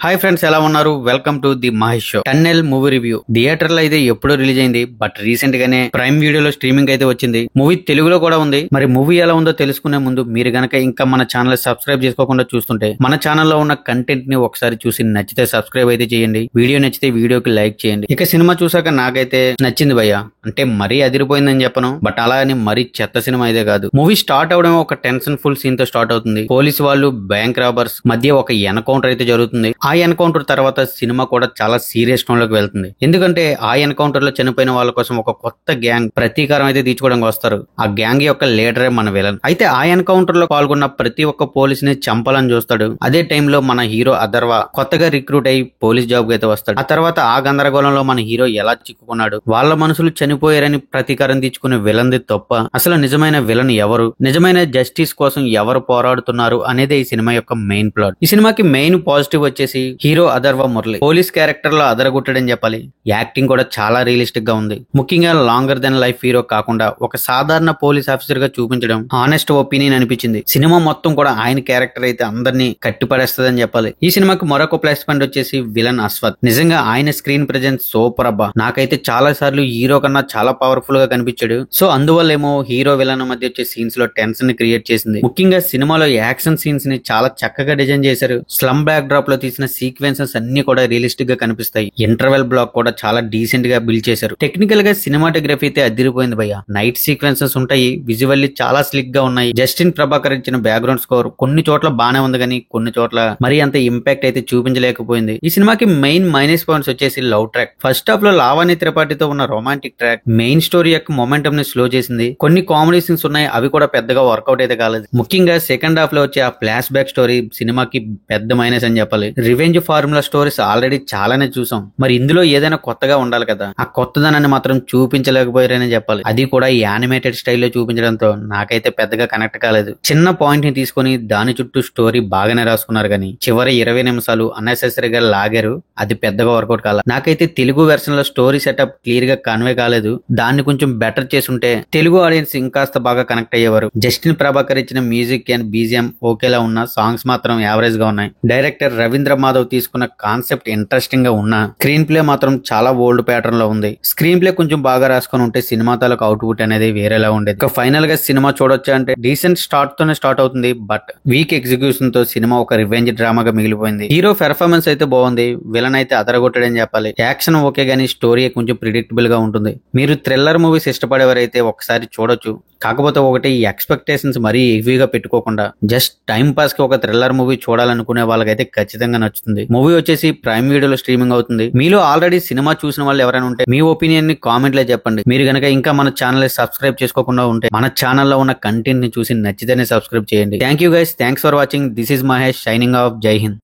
Hi friends, ఎలా ఉన్నారు? Welcome to the Mahesh show. Tunnel movie review theatre లో అయితే ఎప్పుడో రిలీజ్ అయింది. బట్ రీసెంట్ గానే ప్రైమ్ వీడియోలో స్ట్రీమింగ్ అయితే వచ్చింది. మూవీ తెలుగులో కూడా ఉంది. మరి మూవీ ఎలా ఉందో తెలుసుకునే ముందు మీరు గనక ఇంకా మన ఛానల్ సబ్స్క్రైబ్ చేసుకోకుండా చూస్తుంటే మన ఛానల్లో ఉన్న కంటెంట్ ని ఒకసారి చూసి నచ్చితే సబ్స్క్రైబ్ అయితే చేయండి. వీడియో నచ్చితే వీడియోకి లైక్ చేయండి. ఇక సినిమా చూసాక నాకైతే నచ్చింది భయ్య. అంటే మరీ అదిరిపోయిందని చెప్పను, బట్ అలా అని మరీ చెత్త సినిమా అయితే కాదు. మూవీ స్టార్ట్ అవడం ఒక టెన్షన్ ఫుల్ సీన్ తో స్టార్ట్ అవుతుంది. పోలీసు వాళ్ళు బ్యాంక్ రాబర్స్ మధ్య ఒక ఎన్కౌంటర్ అయితే జరుగుతుంది. ఆ ఎన్కౌంటర్ తర్వాత సినిమా కూడా చాలా సీరియస్ టోన్ లోకి వెళ్తుంది. ఎందుకంటే ఆ ఎన్కౌంటర్ లో చనిపోయిన వాళ్ళ కోసం ఒక కొత్త గ్యాంగ్ ప్రతీకారం అయితే తీర్చుకోవడానికి వస్తారు. ఆ గ్యాంగ్ యొక్క లీడరే మన విలన్. అయితే ఆ ఎన్కౌంటర్ లో పాల్గొన్న ప్రతి ఒక్క పోలీస్ ని చంపాలని చూస్తాడు. అదే టైంలో మన హీరో అథర్వ కొత్తగా రిక్రూట్ అయ్యి పోలీస్ జాబ్ అయితే వస్తాడు. ఆ తర్వాత ఆ గందరగోళంలో మన హీరో ఎలా చిక్కుకున్నాడు, వాళ్ళ మనుషులు చనిపోయారని ప్రతీకారం తీర్చుకునే విలన్ ది తప్ప అసలు నిజమైన విలన్ ఎవరు, నిజమైన జస్టిస్ కోసం ఎవరు పోరాడుతున్నారు అనేది ఈ సినిమా యొక్క మెయిన్ ప్లాట్. ఈ సినిమాకి మెయిన్ పాజిటివ్ వచ్చేసి hero Atharva Murali. Police character లో అదరగొట్టడని చెప్పాలి. యాక్టింగ్ కూడా చాలా రియలిస్టిక్ గా ఉంది. ముఖ్యంగా లాంగర్ దెన్ లైఫ్ హీరో కాకుండా ఒక సాధారణ పోలీస్ ఆఫీసర్ గా చూపించడం హానెస్ట్ ఒపీనియన్ అనిపించింది. సినిమా మొత్తం కూడా ఆయన క్యారెక్టర్ అయితే అందరినీ కట్టిపడేస్తుందని చెప్పాలి. ఈ సినిమాకి మరొక ప్లస్ పాయింట్ వచ్చేసి విలన్ అశ్వత్. నిజంగా ఆయన స్క్రీన్ ప్రెజెన్స్ సూపర్ అబ్బా. నాకైతే చాలా సార్లు హీరో కన్నా చాలా పవర్ఫుల్ గా కనిపించాడు. సో అందువల్ల ఏమో హీరో విలన్ మధ్య వచ్చే సీన్స్ లో టెన్షన్ ని క్రియేట్ చేసింది. ముఖ్యంగా సినిమాలో యాక్షన్ సీన్స్ ని చాలా చక్కగా డిజైన్ చేశారు. స్లమ్ బ్యాక్ డ్రాప్ లో తీసిన సీక్వెన్సెస్ అన్ని కూడా రియలిస్టిక్ గా కనిపిస్తాయి. ఇంటర్వెల్ బ్లాక్ కూడా చాలా డీసెంట్ గా బిల్డ్ చేశారు. టెక్నికల్ గా సినిమాటోగ్రఫీ అయితే అదిరిపోయింది భయ్య. నైట్ సీక్వెన్సెస్ ఉంటాయి, విజువల్లీ చాలా స్లిక్ గా ఉన్నాయి. జస్టిన్ ప్రభాకర్ ఇచ్చిన బ్యాక్గ్రౌండ్ స్కోర్ కొన్ని చోట్ల బానే ఉంది, కానీ కొన్ని చోట్ల మరి అంత ఇంపాక్ట్ అయితే చూపించలేకపోయింది. ఈ సినిమాకి మెయిన్ మైనస్ పాయింట్స్ వచ్చేసి లవ్ ట్రాక్. ఫస్ట్ హాఫ్ లో లావణ్య త్రిపాఠితో ఉన్న రొమాంటిక్ ట్రాక్ మెయిన్ స్టోరీ యొక్క మొమెంటం ని స్లో చేసింది. కొన్ని కామెడీ సీన్స్ ఉన్నాయి, అవి కూడా పెద్దగా వర్కౌట్ అయితే కాలేదు. ముఖ్యంగా సెకండ్ హాఫ్ లో వచ్చే ఆ ఫ్లాష్ బ్యాక్ స్టోరీ సినిమాకి పెద్ద మైనస్ అని చెప్పాలి. రివెంజ్ ఫార్ములా స్టోరీస్ ఆల్రెడీ చాలానే చూసాం, మరి ఇందులో ఏదైనా కొత్తగా ఉండాలి కదా. ఆ కొత్తదనాన్ని మాత్రం చూపించలేకపోయారని చెప్పాలి. అది కూడా ఈ యానిమేటెడ్ స్టైల్లో చూపించడంతో నాకైతే పెద్దగా కనెక్ట్ కాలేదు. చిన్న పాయింట్ ని తీసుకుని దాని చుట్టూ స్టోరీ బాగానే రాసుకున్నారు, కానీ చివరి 20 నిమిషాలు అన్నెసెసరీగా లాగారు. అది పెద్దగా వర్కౌట్ కాల. నాకైతే తెలుగు వెర్షన్ లో స్టోరీ సెటప్ క్లియర్ గా కన్వే కాలేదు. దాన్ని కొంచెం బెటర్ చేసుంటే తెలుగు ఆడియన్స్ ఇంకాస్త బాగా కనెక్ట్ అయ్యేవారు. జస్టిన్ ప్రభాకర్ ఇచ్చిన మ్యూజిక్ అండ్ బీజిఎం ఓకేలా ఉన్న సాంగ్స్ మాత్రం యావరేజ్ గా ఉన్నాయి. డైరెక్టర్ రవీంద్ర మాధవ్ తీసుకున్న కాన్సెప్ట్ ఇంట్రెస్టింగ్ గా ఉన్నా స్క్రీన్ ప్లే మాత్రం చాలా ఓల్డ్ ప్యాటర్న్ లో ఉంది. స్క్రీన్ ప్లే కొంచెం బాగా రాసుకొని ఉంటే సినిమా తాలూకు అవుట్పుట్ అనేది వేరేలా ఉండేది. ఇక ఫైనల్ గా సినిమా చూడొచ్చా అంటే డీసెంట్ స్టార్ట్ తోనే స్టార్ట్ అవుతుంది, బట్ వీక్ ఎగ్జిక్యూషన్ తో సినిమా ఒక రివెంజ్ డ్రామాగా మిగిలిపోయింది. హీరో పెర్ఫార్మెన్స్ అయితే బాగుంది, విలన్ అయితే అదరగొట్టడని చెప్పాలి. యాక్షన్ ఓకే గానీ స్టోరీ కొంచెం ప్రిడిక్టబుల్ గా ఉంటుంది. మీరు థ్రిల్లర్ మూవీస్ ఇష్టపడేవారైతే ఒకసారి చూడొచ్చు. కాకపోతే ఒకటి ఎక్స్పెక్టేషన్స్ మరీ హెవీగా పెట్టుకోకుండా జస్ట్ టైం పాస్ కి ఒక థ్రిల్లర్ మూవీ చూడాలనుకునే వాళ్ళకైతే ఖచ్చితంగా నచ్చుతుంది. మూవీ వచ్చేసి ప్రైమ్ వీడియోలో స్ట్రీమింగ్ అవుతుంది. మీలో ఆల్రెడీ సినిమా చూసిన వాళ్ళు ఎవరైనా ఉంటే మీ ఒపీనియన్ ని కామెంట్ లో చెప్పండి. మీరు గనక ఇంకా మన ఛానల్ సబ్స్క్రైబ్ చేసుకోకుండా ఉంటే మన ఛానల్లో ఉన్న కంటెంట్ ని చూసి నచ్చితేనే సబ్స్క్రైబ్ చేయండి. Thank you guys, thanks for watching. This is Mahesh signing off. జై హింద్.